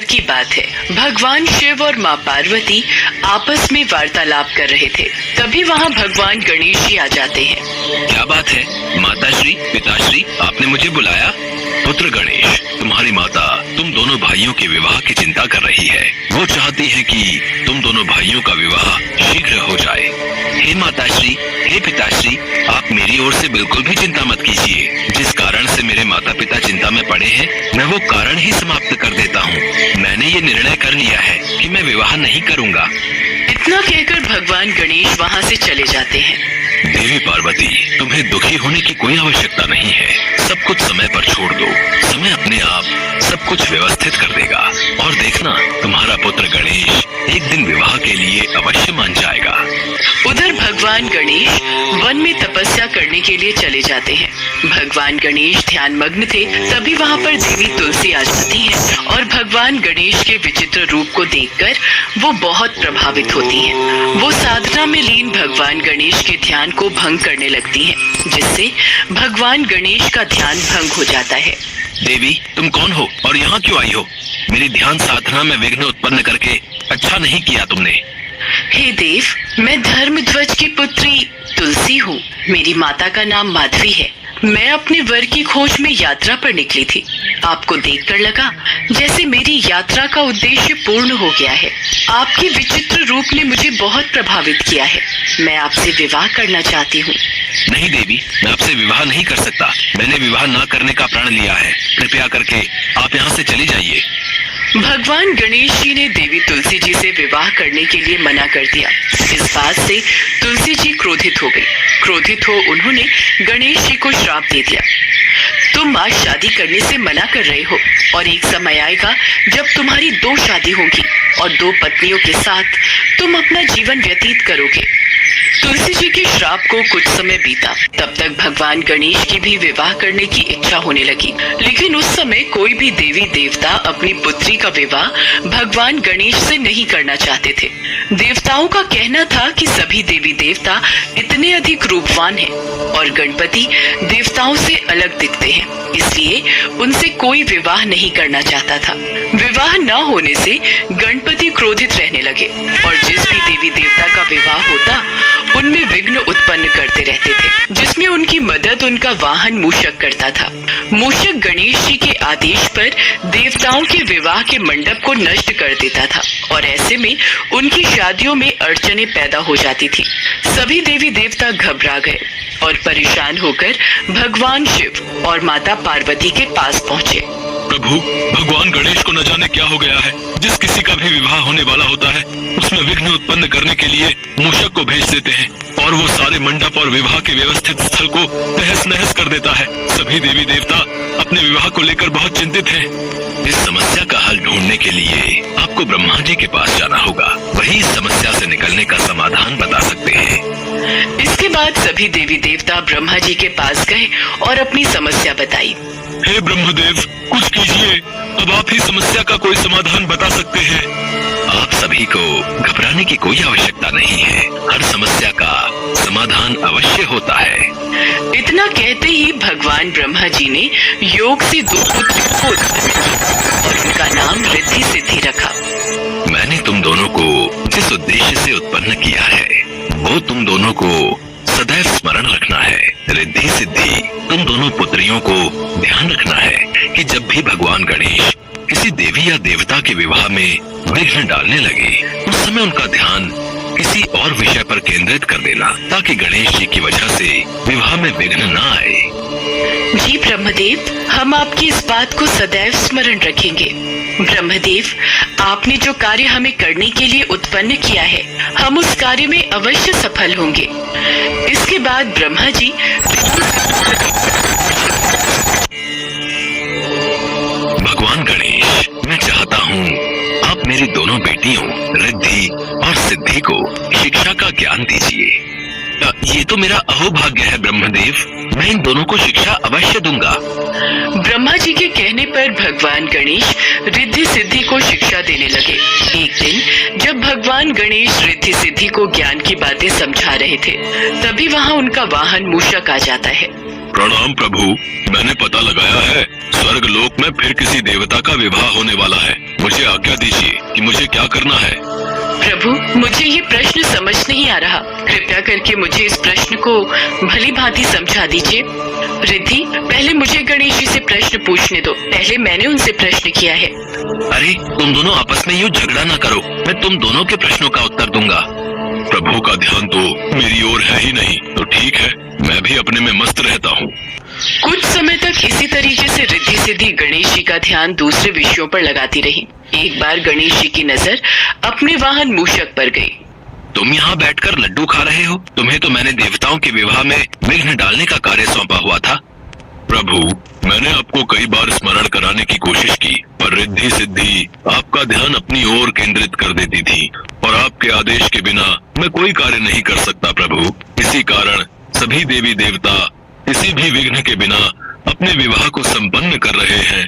की बात है, भगवान शिव और माँ पार्वती आपस में वार्तालाप कर रहे थे। तभी वहाँ भगवान गणेश जी आ जाते हैं। क्या बात है माताश्री, पिताश्री, आपने मुझे बुलाया? पुत्र गणेश, तुम्हारी माता तुम दोनों भाइयों के विवाह की चिंता कर रही है। वो चाहती है कि तुम दोनों भाइयों का विवाह शीघ्र हो जाए। हे माताश्री, हे पिताश्री, आप मेरी ओर से बिल्कुल भी चिंता मत कीजिए। जिस कारण से मेरे माता पिता चिंता में पड़े हैं, मैं वो कारण ही समाप्त कर देता हूँ। मैंने ये निर्णय कर लिया है कि मैं विवाह नहीं करूँगा। इतना कहकर भगवान गणेश वहाँ से चले जाते हैं। देवी पार्वती, तुम्हें दुखी होने की कोई आवश्यकता नहीं है। सब कुछ समय पर छोड़ दो। समय अपने आप सब कुछ व्यवस्थित कर देगा और देखना, तुम्हारा पुत्र गणेश एक दिन विवाह के लिए अवश्य मान जाएगा। उधर भगवान गणेश वन में तपस्या करने के लिए चले जाते हैं। भगवान गणेश ध्यान मग्न थे, तभी वहाँ पर देवी तुलसी आ जाती है और भगवान गणेश के विचित्र रूप को देखकर वो बहुत प्रभावित होती हैं। वो साधना में लीन भगवान गणेश के ध्यान को भंग करने लगती हैं, जिससे भगवान गणेश का ध्यान भंग हो जाता है। देवी, तुम कौन हो और यहाँ क्यों आई हो? मेरी ध्यान साधना में विघ्न उत्पन्न करके अच्छा नहीं किया तुमने। हे देव, मैं धर्मध्वज की पुत्री तुलसी हूँ। मेरी माता का नाम माधवी है। मैं अपने वर की खोज में यात्रा पर निकली थी। आपको देखकर लगा जैसे मेरी यात्रा का उद्देश्य पूर्ण हो गया है। आपके विचित्र रूप ने मुझे बहुत प्रभावित किया है। मैं आपसे विवाह करना चाहती हूँ। नहीं देवी, मैं आपसे विवाह नहीं कर सकता। मैंने विवाह न करने का प्रण लिया है। कृपया करके आप यहाँ से चली जाइए। भगवान गणेश जी ने देवी तुलसी जी से विवाह करने के लिए मना कर दिया। इस बात से तुलसी जी क्रोधित हो गई। क्रोधित हो उन्होंने गणेश जी को श्राप दे दिया। तुम आज शादी करने से मना कर रहे हो और एक समय आएगा जब तुम्हारी 2 शादी होगी और 2 पत्नियों के साथ तुम अपना जीवन व्यतीत करोगे। तुलसी जी के श्राप को कुछ समय बीता। तब तक भगवान गणेश की भी विवाह करने की इच्छा होने लगी, लेकिन उस समय कोई भी देवी देवता अपनी पुत्री का विवाह भगवान गणेश से नहीं करना चाहते थे। देवताओं का कहना था कि सभी देवी देवता इतने अधिक रूपवान हैं और गणपति देवताओं से अलग दिखते हैं, इसलिए उनसे कोई विवाह नहीं करना चाहता था। विवाह न होने से गणपति क्रोधित रहने लगे और जिस भी देवी देवता का विवाह होता उनमें विघ्न उत्पन्न करते रहते थे, जिसमें उनकी मदद उनका वाहन मूषक करता था। मूषक गणेश जी के आदेश पर देवताओं के विवाह के मंडप को नष्ट कर देता था और ऐसे में उनकी शादियों में अड़चनें पैदा हो जाती थी। सभी देवी देवता घबरा गए और परेशान होकर भगवान शिव और माता पार्वती के पास पहुँचे। प्रभु, भगवान गणेश को न जाने क्या हो गया है। जिस किसी का भी विवाह होने वाला होता है, उसमें विघ्न उत्पन्न करने के लिए मूषक को भेज देते हैं और वो सारे मंडप और विवाह के व्यवस्थित स्थल को तहस नहस कर देता है। सभी देवी देवता अपने विवाह को लेकर बहुत चिंतित हैं। इस समस्या का हल ढूंढने के लिए आपको ब्रह्मा जी के पास जाना होगा। वही इस समस्या से निकलने का समाधान बता सकते हैं। इसके बाद सभी देवी देवता ब्रह्मा जी के पास गए और अपनी समस्या बताई। हे ब्रह्मदेव, कुछ कीजिए। अब आप ही समस्या का कोई समाधान बता सकते हैं। आप सभी को घबराने की कोई आवश्यकता नहीं है। हर समस्या का समाधान अवश्य होता है। इतना कहते ही भगवान ब्रह्मा जी ने योग से 2 पुत्रों को उत्पन्न किया और उनका नाम रिद्धि सिद्धि रखा। मैंने तुम दोनों को जिस उद्देश्य से उत्पन्न किया है, वो तुम दोनों को सदैव स्मरण रखना है। रिद्धि सिद्धि, तुम दोनों पुत्रियों को ध्यान रखना है कि जब भी भगवान गणेश किसी देवी या देवता के विवाह में विघ्न डालने लगे, उस समय उनका ध्यान किसी और विषय पर केंद्रित कर देना, ताकि गणेश जी की वजह से विवाह में विघ्न न आए। जी ब्रह्मदेव, हम आपकी इस बात को सदैव स्मरण रखेंगे। ब्रह्मदेव, आपने जो कार्य हमें करने के लिए उत्पन्न किया है, हम उस कार्य में अवश्य सफल होंगे। इसके बाद ब्रह्मा जी भगवान गणेश, मैं चाहता हूँ आप मेरी दोनों बेटियों रिद्धि और सिद्धि को शिक्षा का ज्ञान दीजिए। ये तो मेरा अहोभाग्य है ब्रह्मदेव, मैं इन दोनों को शिक्षा अवश्य दूंगा। ब्रह्मा जी के कहने पर भगवान गणेश रिद्धि सिद्धि को शिक्षा देने लगे। एक दिन जब भगवान गणेश रिद्धि सिद्धि को ज्ञान की बातें समझा रहे थे, तभी वहाँ उनका वाहन मूषक आ जाता है। प्रणाम प्रभु, मैंने पता लगाया है, स्वर्ग लोक में फिर किसी देवता का विवाह होने वाला है। मुझे आज्ञा दीजिए कि मुझे क्या करना है। प्रभु, मुझे ये प्रश्न समझ नहीं आ रहा। कृपया करके मुझे इस प्रश्न को भली भांति समझा दीजिए। रिद्धि, पहले मुझे गणेश जी से प्रश्न पूछने दो। पहले मैंने उनसे प्रश्न किया है। अरे तुम दोनों आपस में यूँ झगड़ा ना करो, मैं तुम दोनों के प्रश्नों का उत्तर दूंगा। प्रभु का ध्यान तो मेरी ओर है ही नहीं, तो ठीक है, मैं भी अपने में मस्त रहता हूँ। कुछ समय तक इसी तरीके से रिद्धि सिद्धि गणेश जी का ध्यान दूसरे विषयों पर लगाती रही। एक बार गणेश जी की नजर अपने वाहन मूषक पर गई। तुम यहाँ बैठकर लड्डू खा रहे हो? तुम्हें तो मैंने देवताओं के विवाह में विघ्न डालने का कार्य सौंपा हुआ था। प्रभु, मैंने आपको कई बार स्मरण कराने की कोशिश की, पर रिद्धि सिद्धि आपका ध्यान अपनी ओर केंद्रित कर देती थी, और आपके आदेश के बिना मैं कोई कार्य नहीं कर सकता प्रभु। इसी कारण सभी देवी देवता किसी भी विघ्न के बिना अपने विवाह को संपन्न कर रहे हैं।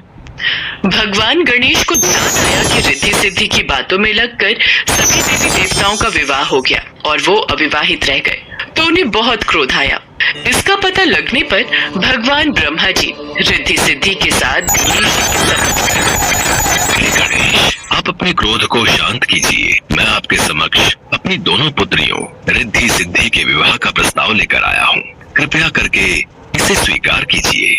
भगवान गणेश को ध्यान आया कि रिद्धि सिद्धि की बातों में लगकर सभी देवी देवताओं का विवाह हो गया और वो अविवाहित रह गए, तो उन्हें बहुत क्रोध आया। इसका पता लगने पर भगवान ब्रह्मा जी रिद्धि सिद्धि के साथ गणेश, आप अपने क्रोध को शांत कीजिए। मैं आपके समक्ष अपनी दोनों पुत्रियों रिद्धि सिद्धि के विवाह का प्रस्ताव लेकर आया हूँ। कृपया करके इसे स्वीकार कीजिए।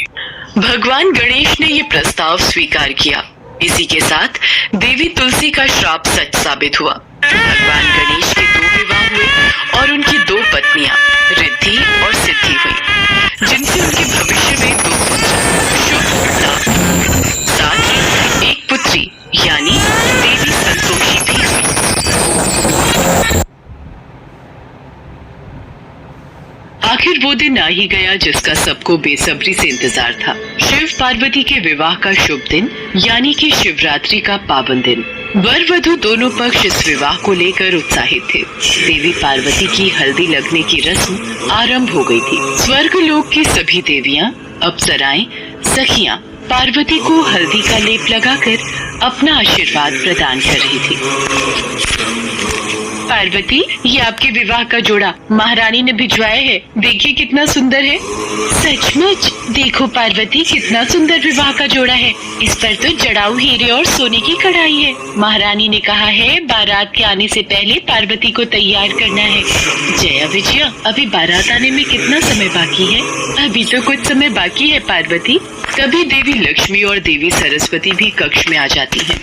भगवान गणेश ने ये प्रस्ताव स्वीकार किया। इसी के साथ देवी तुलसी का श्राप सच साबित हुआ। भगवान गणेश के 2 विवाह हुए और उनकी 2 पत्नियां रिद्धि और सिद्धि हुई, जिनसे उनके भविष्य में 2 शुभ लाभ, साथ ही एक पुत्री यानी देवी संतोषी भी हुई। आखिर वो दिन आ ही गया जिसका सबको बेसब्री से इंतजार था। शिव पार्वती के विवाह का शुभ दिन यानी कि शिवरात्रि का पावन दिन। वर वधू दोनों पक्ष इस विवाह को लेकर उत्साहित थे। देवी पार्वती की हल्दी लगने की रस्म आरंभ हो गई थी। स्वर्ग लोक की सभी देवियां, अप्सराएं, सखियां पार्वती को हल्दी का लेप लगाकर अपना आशीर्वाद प्रदान कर रही थी। पार्वती, ये आपके विवाह का जोड़ा महारानी ने भिजवाया है। देखिए कितना सुंदर है। सचमुच, देखो पार्वती, कितना सुंदर विवाह का जोड़ा है। इस पर तो जड़ाऊ हीरे और सोने की कढ़ाई है। महारानी ने कहा है बारात के आने से पहले पार्वती को तैयार करना है। जया विजया, अभी बारात आने में कितना समय बाकी है? अभी तो कुछ समय बाकी है पार्वती। तभी देवी लक्ष्मी और देवी सरस्वती भी कक्ष में आ जाती हैं।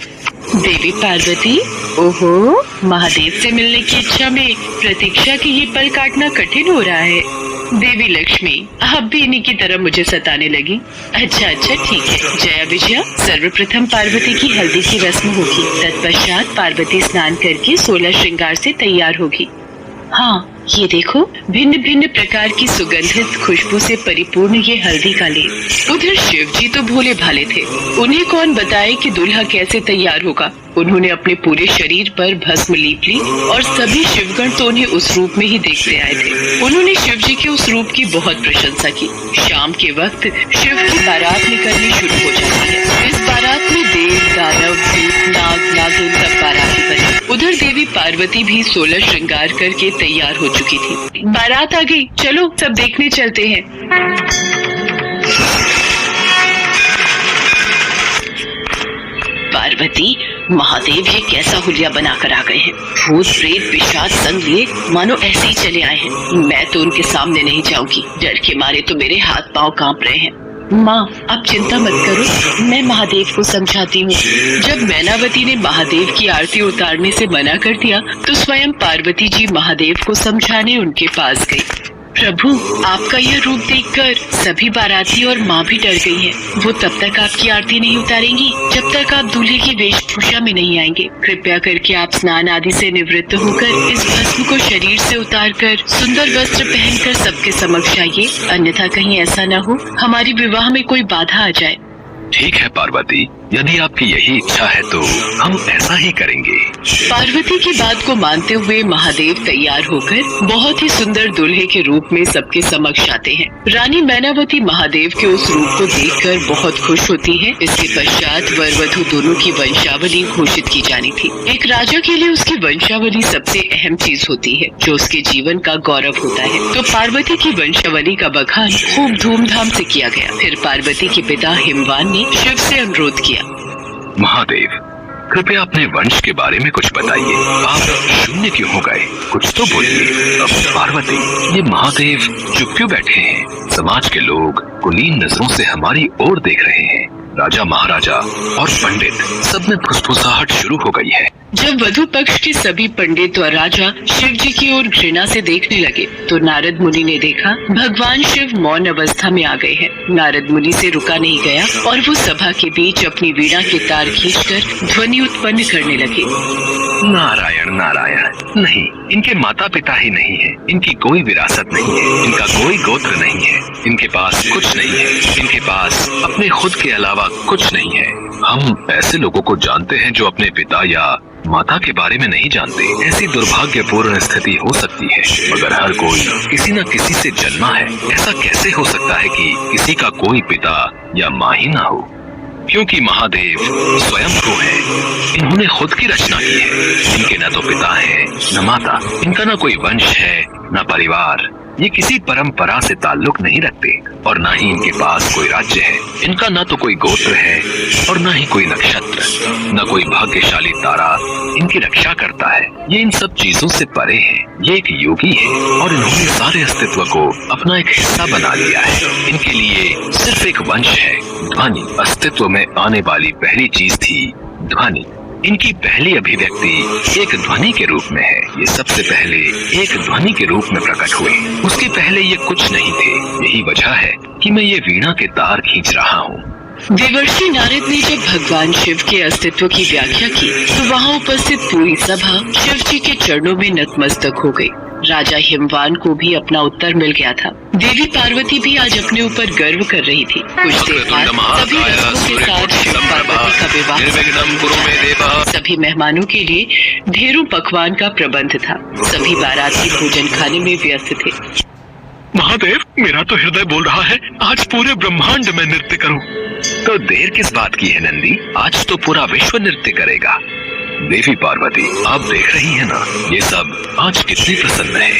देवी पार्वती, ओहो, महादेव से मिलने की इच्छा में प्रतीक्षा की ये पल काटना कठिन हो रहा है। देवी लक्ष्मी, आप भी इन्हीं की तरह मुझे सताने लगी। अच्छा ठीक है। जया विजया, सर्वप्रथम पार्वती की हल्दी की रस्म होगी। तत्पश्चात पार्वती स्नान करके 16 श्रृंगार से तैयार होगी। हाँ, ये देखो, भिन्न भिन्न प्रकार की सुगंधित खुशबू से परिपूर्ण ये हल्दी का लेप। उधर शिव जी तो भोले भाले थे। उन्हें कौन बताए कि दूल्हा कैसे तैयार होगा। उन्होंने अपने पूरे शरीर पर भस्म लीप ली और सभी शिवगण तो उन्हें उस रूप में ही देखते आए थे। उन्होंने शिव जी के उस रूप की बहुत प्रशंसा की। शाम के वक्त शिव की बारात निकलनी शुरू हो जाती है। इस बारात में देव, दानव, भूत, नाग, नागिन सब बाराती बने। उधर देवी पार्वती भी 16 श्रृंगार करके तैयार हो चुकी थी। बारात आ गई, चलो सब देखने चलते हैं। पार्वती, महादेव ये कैसा हुलिया बनाकर आ गए हैं। भूत प्रेत पिशाच संग लिए मानो ऐसे ही चले आए हैं। मैं तो उनके सामने नहीं जाऊंगी। डर के मारे तो मेरे हाथ पांव कांप रहे हैं। माँ, आप चिंता मत करो, मैं महादेव को समझाती हूँ। जब मैनावती ने महादेव की आरती उतारने से मना कर दिया तो स्वयं पार्वती जी महादेव को समझाने उनके पास गई। प्रभु, आपका यह रूप देखकर सभी बाराती और माँ भी डर गई हैं। वो तब तक आपकी आरती नहीं उतारेंगी जब तक आप दूल्हे की वेशभूषा में नहीं आएंगे। कृपया करके आप स्नान आदि से निवृत्त होकर इस भस्म को शरीर से उतारकर सुंदर वस्त्र पहनकर सबके समक्ष आइए, अन्यथा कहीं ऐसा न हो हमारी विवाह में कोई बाधा आ जाए। ठीक है पार्वती, यदि आपकी यही इच्छा है तो हम ऐसा ही करेंगे। पार्वती की बात को मानते हुए महादेव तैयार होकर बहुत ही सुंदर दूल्हे के रूप में सबके समक्ष आते हैं। रानी मैनावती महादेव के उस रूप को देखकर बहुत खुश होती है। इसके पश्चात वर वधू दोनों की वंशावली घोषित की जानी थी। एक राजा के लिए उसकी वंशावली सबसे अहम चीज होती है, जो उसके जीवन का गौरव होता है। तो पार्वती की वंशावली का बखान खूब धूमधाम से किया गया। फिर पार्वती के पिता हिमवान ने शिव से अनुरोध किया, महादेव, कृपया अपने वंश के बारे में कुछ बताइए। आप शून्य क्यों हो गए? कुछ तो बोलिए। अब पार्वती, ये महादेव चुप क्यों बैठे हैं? समाज के लोग कुलीन नजरों से हमारी ओर देख रहे हैं। राजा महाराजा और पंडित सब में फुसफुसाहट शुरू हो गई है। जब वधु पक्ष के सभी पंडित और राजा शिव जी की ओर घृणा से देखने लगे तो नारद मुनि ने देखा भगवान शिव मौन अवस्था में आ गए हैं। नारद मुनि से रुका नहीं गया और वो सभा के बीच अपनी वीणा के तार खींचकर ध्वनि उत्पन्न करने लगे। नारायण नारायण, नहीं, इनके माता पिता ही नहीं है, इनकी कोई विरासत नहीं है, इनका कोई गोत्र नहीं है, इनके पास कुछ नहीं है, इनके पास अपने खुद के अलावा कुछ नहीं है। हम ऐसे लोगों को जानते हैं जो अपने पिता या माता के बारे में नहीं जानते। ऐसी दुर्भाग्यपूर्ण स्थिति हो सकती है, मगर हर कोई किसी न किसी से जन्मा है। ऐसा कैसे हो सकता है कि किसी का कोई पिता या माँ ही ना हो? क्योंकि महादेव स्वयं को है, इन्होंने खुद की रचना की है। इनके न तो पिता है न माता, इनका न कोई वंश है न परिवार। ये किसी परंपरा से ताल्लुक नहीं रखते और न ही इनके पास कोई राज्य है। इनका न तो कोई गोत्र है और न ही कोई नक्षत्र, न कोई भाग्यशाली तारा इनकी रक्षा करता है। ये इन सब चीजों से परे है। ये एक योगी है और इन्होंने सारे अस्तित्व को अपना एक हिस्सा बना लिया है। इनके लिए सिर्फ एक वंश है, ध्वनि। अस्तित्व में आने वाली पहली चीज थी ध्वनि। इनकी पहली अभिव्यक्ति एक ध्वनि के रूप में है। ये सबसे पहले एक ध्वनि के रूप में प्रकट हुए। उसके पहले ये कुछ नहीं थे। यही वजह है कि मैं ये वीणा के तार खींच रहा हूँ। देवर्षि नारद ने जब भगवान शिव के अस्तित्व की व्याख्या की तो वहाँ उपस्थित पूरी सभा शिव जी के चरणों में नतमस्तक हो गई। राजा हिमवान को भी अपना उत्तर मिल गया था। देवी पार्वती भी आज अपने ऊपर गर्व कर रही थी। कुछ देर बाद सभी रस्मों के साथ शिव पार्वती का विवाह। सभी मेहमानों के लिए ढेरों पकवान का प्रबंध था। सभी बाराती भोजन खाने में व्यस्त थे। महादेव, मेरा तो हृदय बोल रहा है आज पूरे ब्रह्मांड में नृत्य करूं। तो देर किस बात की है नंदी? आज तो पूरा विश्व नृत्य करेगा। देवी पार्वती, आप देख रही हैं ना, ये सब आज कितने प्रसन्न है।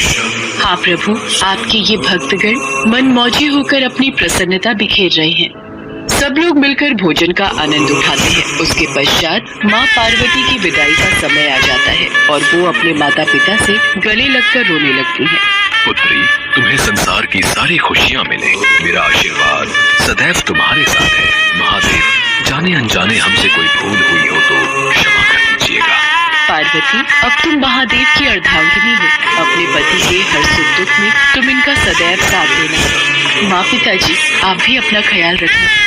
हाँ प्रभु, आपके ये भक्तगण मनमौजी होकर अपनी प्रसन्नता बिखेर रहे हैं। सब लोग मिलकर भोजन का आनंद उठाते हैं। उसके पश्चात माँ पार्वती की विदाई का समय आ जाता है और वो अपने माता पिता से गले लगकर रोने लगती हैं। पुत्री, तुम्हें संसार की सारी खुशियाँ मिले। मेरा आशीर्वाद सदैव तुम्हारे साथ है। महादेव, जाने अनजाने हमसे कोई भूल हुई हो तो क्षमा कर दीजिएगा। पार्वती, अब तुम महादेव की अर्धांगिनी हो। अपने पति के हर सुख दुख में तुम इनका सदैव साथ देना। माँ पिताजी, आप भी अपना ख्याल रखना।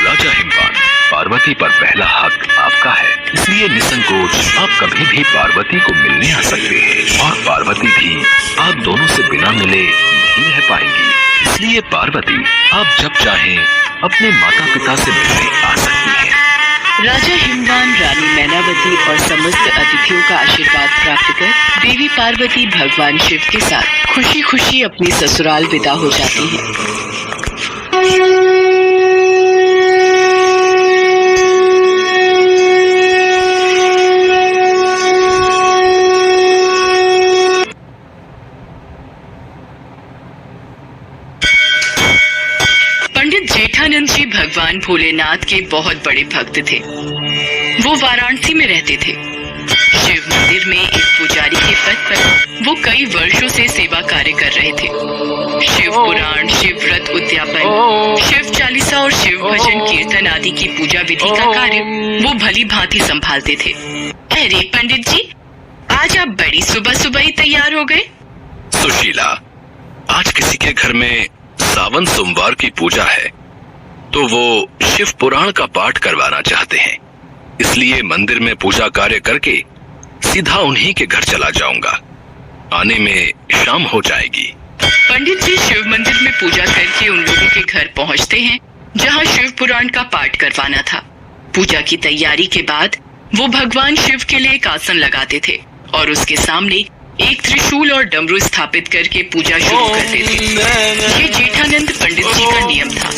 राजा हिमवान, पार्वती पर पहला हक आपका है, इसलिए निसंकोच आप कभी भी पार्वती को मिलने आ सकते हैं और पार्वती भी आप दोनों से बिना मिले नहीं रह पाएंगी। इसलिए पार्वती, आप जब चाहें अपने माता पिता से मिलने आ सकती हैं। राजा हिमवान रानी मैनावती और समस्त अतिथियों का आशीर्वाद प्राप्त कर देवी पार्वती भगवान शिव के साथ खुशी खुशी अपनी ससुराल विदा हो जाती हैं। पंडित जेठानंद जी भगवान भोलेनाथ के बहुत बड़े भक्त थे। वो वाराणसी में रहते थे। शिव मंदिर में एक पुजारी के पद पर वो कई वर्षों से सेवा कार्य कर रहे थे। शिव पुराण, शिव व्रत उद्यापन, शिव चालीसा और शिव भजन कीर्तन आदि की पूजा विधि का कार्य वो भली भांति संभालते थे। अरे पंडित जी, आज आप बड़ी सुबह सुबह ही तैयार हो गए। सुशीला, आज किसी के घर में सावन सोमवार की पूजा है तो वो शिव पुराण का पाठ करवाना चाहते हैं, इसलिए मंदिर में पूजा कार्य करके सीधा उन्हीं के घर चला जाऊंगा। आने में शाम हो जाएगी। पंडित जी शिव मंदिर में पूजा करके उन लोगों के घर पहुंचते हैं जहां शिव पुराण का पाठ करवाना था। पूजा की तैयारी के बाद वो भगवान शिव के लिए एक आसन लगाते थे और उसके सामने एक त्रिशूल और डमरू स्थापित करके पूजा शुरू करते थे। ये जेठानंद पंडित जी का नियम था।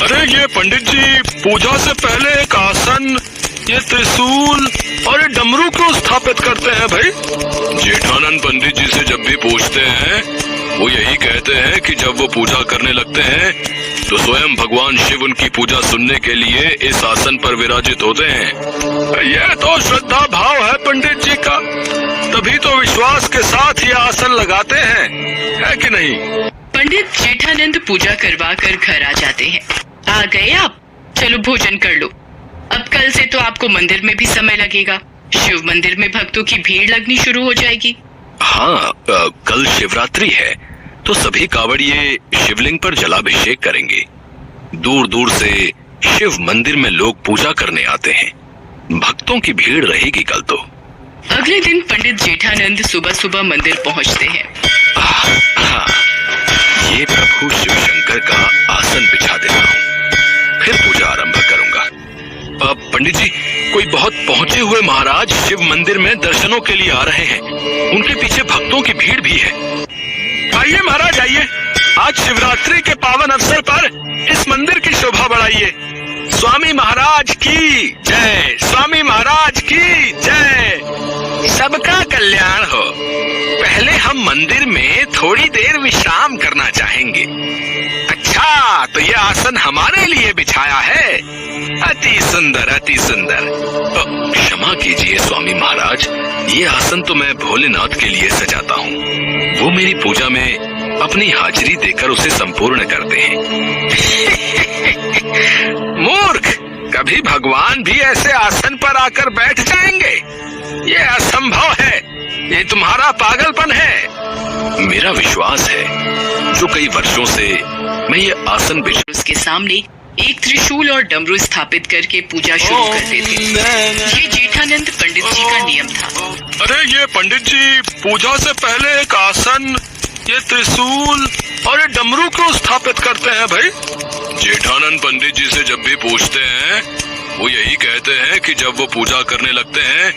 अरे ये पंडित जी, पूजा से पहले एक आसन, ये त्रिशूल और ये डमरू क्यों स्थापित करते हैं भाई? जेठानंद पंडित जी से जब भी पूछते हैं वो यही कहते हैं कि जब वो पूजा करने लगते हैं तो स्वयं भगवान शिव उनकी पूजा सुनने के लिए इस आसन पर विराजित होते हैं। यह तो श्रद्धा भाव है पंडित जी का, तभी तो विश्वास के साथ ये आसन लगाते हैं, है कि नहीं? पंडित जेठानंद पूजा करवा कर घर आ जाते हैं। आ गए आप, चलो भोजन कर लो। अब कल से तो आपको मंदिर में भी समय लगेगा। शिव मंदिर में भक्तों की भीड़ लगनी शुरू हो जाएगी। हाँ, कल शिवरात्रि है तो सभी कांवड़िए शिवलिंग पर जलाभिषेक करेंगे। दूर दूर से शिव मंदिर में लोग पूजा करने आते हैं। भक्तों की भीड़ रहेगी कल तो। अगले दिन पंडित जेठानंद सुबह सुबह मंदिर पहुंचते हैं। हाँ, ये प्रभु शिव शंकर का आसन बिछा देता हूँ, फिर पूजा आरंभ करूंगा। पंडित जी, कोई बहुत पहुंचे हुए महाराज शिव मंदिर में दर्शनों के लिए आ रहे हैं। उनके पीछे भक्तों की भीड़ भी है। आइए महाराज आइए, आज शिवरात्रि के पावन अवसर पर इस मंदिर की शोभा बढ़ाइए। स्वामी महाराज की जय, स्वामी महाराज की जय। सबका कल्याण हो। पहले हम मंदिर में थोड़ी देर विश्राम करना चाहेंगे। अच्छा, तो ये आसन हमारे लिए बिछाया है। अति सुंदर, अति सुंदर। क्षमा कीजिए स्वामी महाराज, ये आसन तो मैं भोलेनाथ के लिए सजाता हूँ। वो मेरी पूजा में अपनी हाजिरी देकर उसे संपूर्ण करते हैं। मूर्ख, कभी भगवान भी ऐसे आसन पर आकर बैठ जाएंगे? ये असंभव है, ये तुम्हारा पागलपन है। मेरा विश्वास है, जो कई वर्षों से मैं ये आसन बिछा उसके सामने एक त्रिशूल और डमरू स्थापित करके पूजा शुरू करते थे। ये जेठानंद पंडित जी का नियम था। अरे ये पंडित जी, पूजा से पहले एक आसन, ये त्रिशूल और ये डमरू क्यों स्थापित करते हैं भाई? जेठानंद पंडित जी से जब भी पूछते हैं, वो यही कहते हैं कि जब वो पूजा करने लगते हैं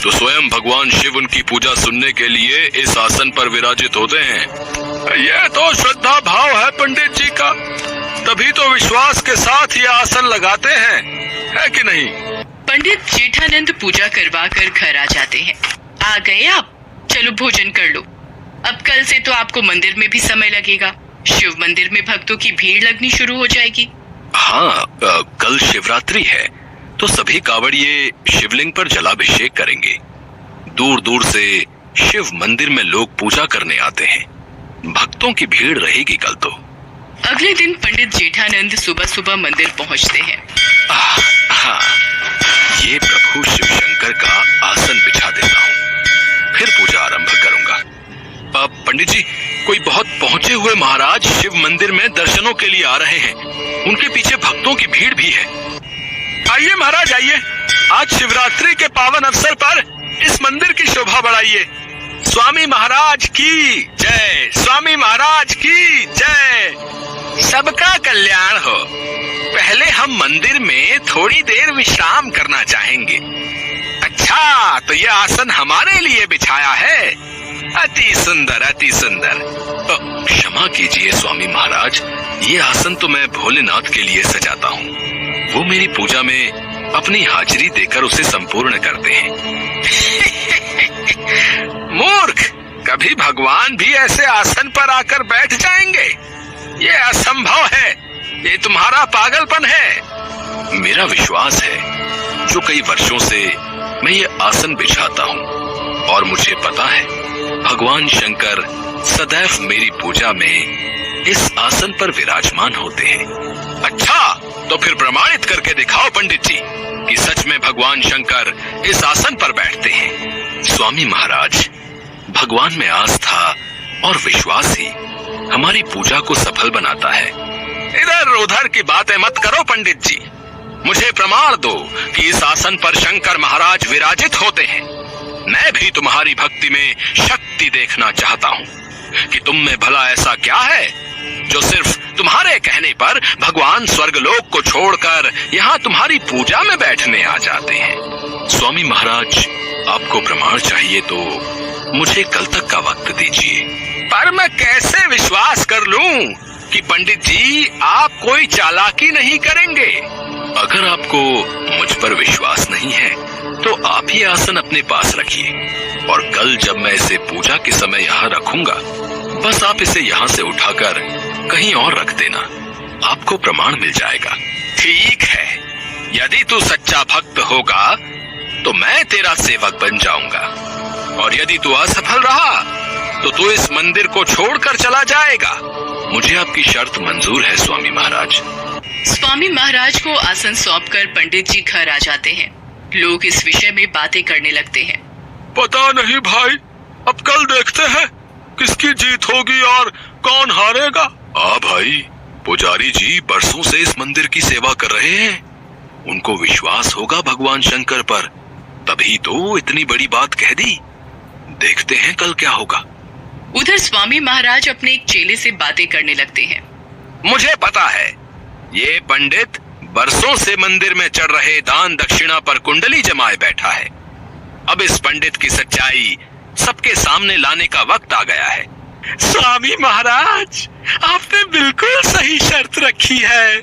तो स्वयं भगवान शिव उनकी पूजा सुनने के लिए इस आसन पर विराजित होते हैं। यह तो श्रद्धा भाव है पंडित जी का, तभी तो विश्वास के साथ ये आसन लगाते हैं, है कि नहीं? पंडित जेठानंद पूजा करवा कर घर आ जाते हैं। आ गए आप, चलो भोजन कर लो। अब कल से तो आपको मंदिर में भी समय लगेगा। शिव मंदिर में भक्तों की भीड़ लगनी शुरू हो जाएगी। हाँ, कल शिवरात्रि है तो सभी कांवड़िए शिवलिंग पर जलाभिषेक करेंगे। दूर दूर से शिव मंदिर में लोग पूजा करने आते हैं। भक्तों की भीड़ रहेगी कल तो। अगले दिन पंडित जेठानंद सुबह सुबह मंदिर पहुंचते हैं। हाँ, ये प्रभु शिव शंकर का आसन बिछा देता हूँ, फिर पूजा आरंभ करूंगा। पंडित जी, कोई बहुत पहुंचे हुए महाराज शिव मंदिर में दर्शनों के लिए आ रहे हैं। उनके पीछे भक्तों की भीड़ भी है। आइए महाराज आइए, आज शिवरात्रि के पावन अवसर पर इस मंदिर की शोभा बढ़ाइए। स्वामी महाराज की जय, स्वामी महाराज की जय। सबका कल्याण हो। पहले हम मंदिर में थोड़ी देर विश्राम करना चाहेंगे। अच्छा, तो ये आसन हमारे लिए बिछाया है। अति सुंदर, अति सुंदर। क्षमा कीजिए स्वामी महाराज, ये आसन तो मैं भोलेनाथ के लिए सजाता हूँ। वो मेरी पूजा में अपनी हाजिरी देकर उसे संपूर्ण करते हैं। मूर्ख, कभी भगवान भी ऐसे आसन पर आकर बैठ जाएंगे? ये असंभव है, ये तुम्हारा पागलपन है। मेरा विश्वास है, जो कई वर्षों से मैं ये आसन बिछाता हूँ और मुझे पता है भगवान शंकर सदैव मेरी पूजा में इस आसन पर विराजमान होते हैं। अच्छा, तो फिर प्रमाणित करके दिखाओ पंडित जी कि सच में भगवान शंकर इस आसन पर बैठते हैं। स्वामी महाराज, भगवान में आस्था और विश्वास ही हमारी पूजा को सफल बनाता है। इधर उधर की बातें मत करो पंडित जी, मुझे प्रमाण दो कि इस आसन पर शंकर महाराज विराजित होते हैं। मैं भी तुम्हारी भक्ति में शक्ति देखना चाहता हूँ कि तुम में भला ऐसा क्या है जो सिर्फ तुम्हारे कहने पर भगवान स्वर्गलोक को छोड़कर यहाँ तुम्हारी पूजा में बैठने आ जाते हैं। स्वामी महाराज, आपको प्रमाण चाहिए तो मुझे कल तक का वक्त दीजिए। पर मैं कैसे विश्वास कर लूं कि पंडित जी आप कोई चालाकी नहीं करेंगे? अगर आपको मुझ पर विश्वास नहीं है तो आप ही आसन अपने पास रखिए और कल जब मैं इसे पूजा के समय यहाँ रखूंगा, बस आप इसे यहाँ से उठाकर कहीं और रख देना। आपको प्रमाण मिल जाएगा। ठीक है, यदि तू सच्चा भक्त होगा तो मैं तेरा सेवक बन जाऊंगा, और यदि तू असफल रहा तो तू इस मंदिर को छोड़कर चला जाएगा। मुझे आपकी शर्त मंजूर है स्वामी महाराज। स्वामी महाराज को आसन सौंपकर पंडित जी घर आ जाते हैं। लोग इस विषय में बातें करने लगते हैं। पता नहीं भाई, अब कल देखते हैं किसकी जीत होगी और कौन हारेगा। भाई, पुजारी जी बरसों से इस मंदिर की सेवा कर रहे हैं, उनको विश्वास होगा भगवान शंकर पर, तभी तो इतनी बड़ी बात कह दी। देखते हैं कल क्या होगा। उधर स्वामी महाराज अपने एक चेले से बातें करने लगते हैं। मुझे पता है, ये पंडित बरसों से मंदिर में चढ़ रहे दान दक्षिणा पर कुंडली जमाए बैठा है। अब इस पंडित की सच्चाई सबके सामने लाने का वक्त आ गया है। स्वामी महाराज, आपने बिल्कुल सही शर्त रखी है।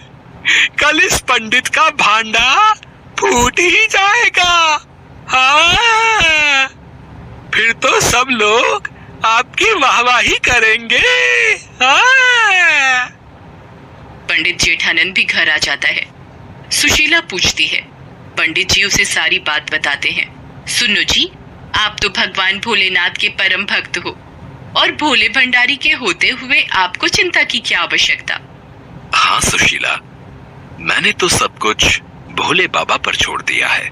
कल इस पंडित का भांडा फूट ही जाएगा। हाँ, फिर तो सब लोग आपकी वाहवाही करेंगे। हाँ। पंडित जेठानंद भी घर आ जाता है। सुशीला पूछती है। पंडित जी उसे सारी बात बताते हैं। सुनो जी, आप तो भगवान भोलेनाथ के परम भक्त हो, और भोले भंडारी के होते हुए आपको चिंता की क्या आवश्यकता। हाँ सुशीला, मैंने तो सब कुछ भोले बाबा पर छोड़ दिया है,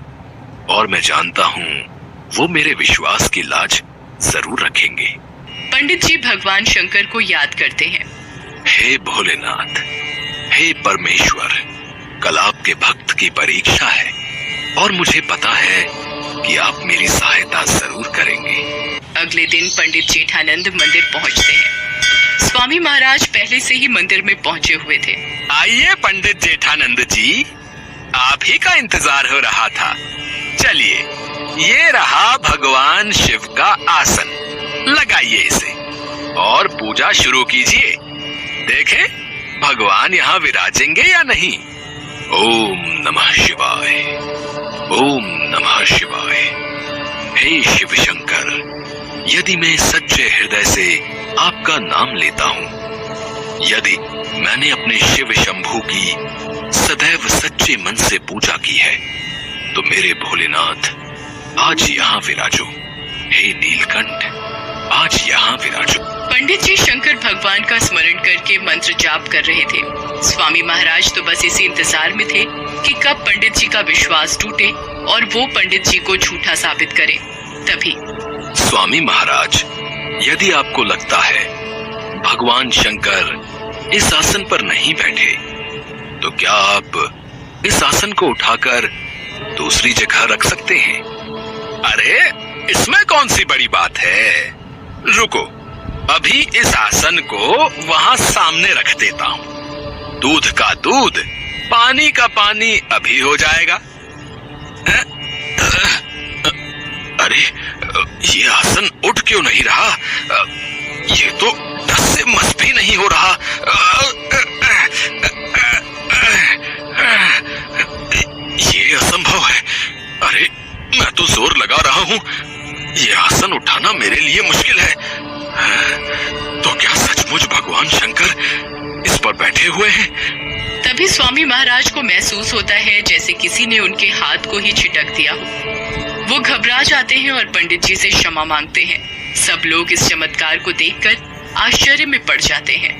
और मैं जानता हूँ वो मेरे विश्वास की लाज जरूर रखेंगे। पंडित जी भगवान शंकर को याद करते हैं। हे भोलेनाथ, हे परमेश्वर, कल आपके भक्त की परीक्षा है, और मुझे पता है कि आप मेरी सहायता जरूर करेंगे। अगले दिन पंडित जेठानंद मंदिर पहुंचते हैं। स्वामी महाराज पहले से ही मंदिर में पहुंचे हुए थे। आइए पंडित जेठानंद जी, आप ही का इंतजार हो रहा था। चलिए, ये रहा भगवान शिव का आसन, लगाइए इसे और पूजा शुरू कीजिए। देखें भगवान यहाँ विराजेंगे या नहीं। ओम नमः शिवाय, ओम नमः शिवाय। हे शिव शंकर, यदि मैं सच्चे हृदय से आपका नाम लेता हूँ, यदि मैंने अपने शिव शंभू की सदैव सच्चे मन से पूजा की है, तो मेरे भोलेनाथ आज यहाँ विराजो। हे नीलकंठ, आज यहाँ विराजो। पंडित जी शंकर भगवान का स्मरण करके मंत्र जाप कर रहे थे। स्वामी महाराज तो बस इसी इंतजार में थे कि कब पंडित जी का विश्वास टूटे और वो पंडित जी को झूठा साबित करे। तभी स्वामी महाराज, यदि आपको लगता है भगवान शंकर इस आसन पर नहीं बैठे, तो क्या आप इस आसन को उठाकर दूसरी जगह रख सकते हैं। अरे, इसमें कौन सी बड़ी बात है। रुको, अभी इस आसन को वहां सामने रख देता हूं। दूध का दूध, पानी का पानी अभी हो जाएगा। अरे, ये आसन उठ क्यों नहीं रहा। ये तो दस से मस भी नहीं हो रहा। ये असंभव है। अरे, मैं तो जोर लगा रहा हूँ, ये आसन उठाना मेरे लिए मुश्किल है। तो क्या सचमुच भगवान शंकर इस पर बैठे हुए हैं। तभी स्वामी महाराज को महसूस होता है जैसे किसी ने उनके हाथ को ही छिटक दिया हो। वो घबरा जाते हैं और पंडित जी से क्षमा मांगते हैं। सब लोग इस चमत्कार को देखकर आश्चर्य में पड़ जाते हैं।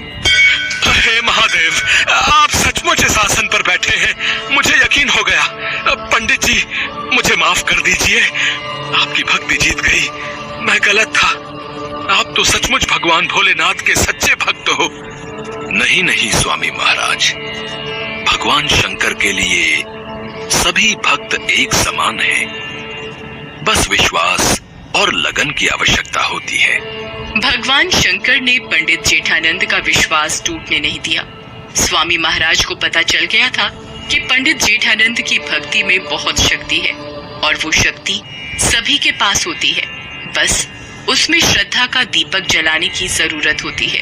हे महादेव, आप सचमुच इस आसन पर बैठे हैं, मुझे यकीन हो गया। पंडित जी, मुझे माफ कर दीजिए, आपकी भक्ति जीत गई, मैं गलत था। आप तो सचमुच भगवान भोलेनाथ के सच्चे भक्त हो। नहीं नहीं स्वामी महाराज, भगवान शंकर के लिए सभी भक्त एक समान हैं। बस विश्वास और लगन की आवश्यकता होती है। भगवान शंकर ने पंडित जेठानंद का विश्वास टूटने नहीं दिया। स्वामी महाराज को पता चल गया था कि पंडित जेठानंद की भक्ति में बहुत शक्ति है, और वो शक्ति सभी के पास होती है। बस उसमें श्रद्धा का दीपक जलाने की जरूरत होती है।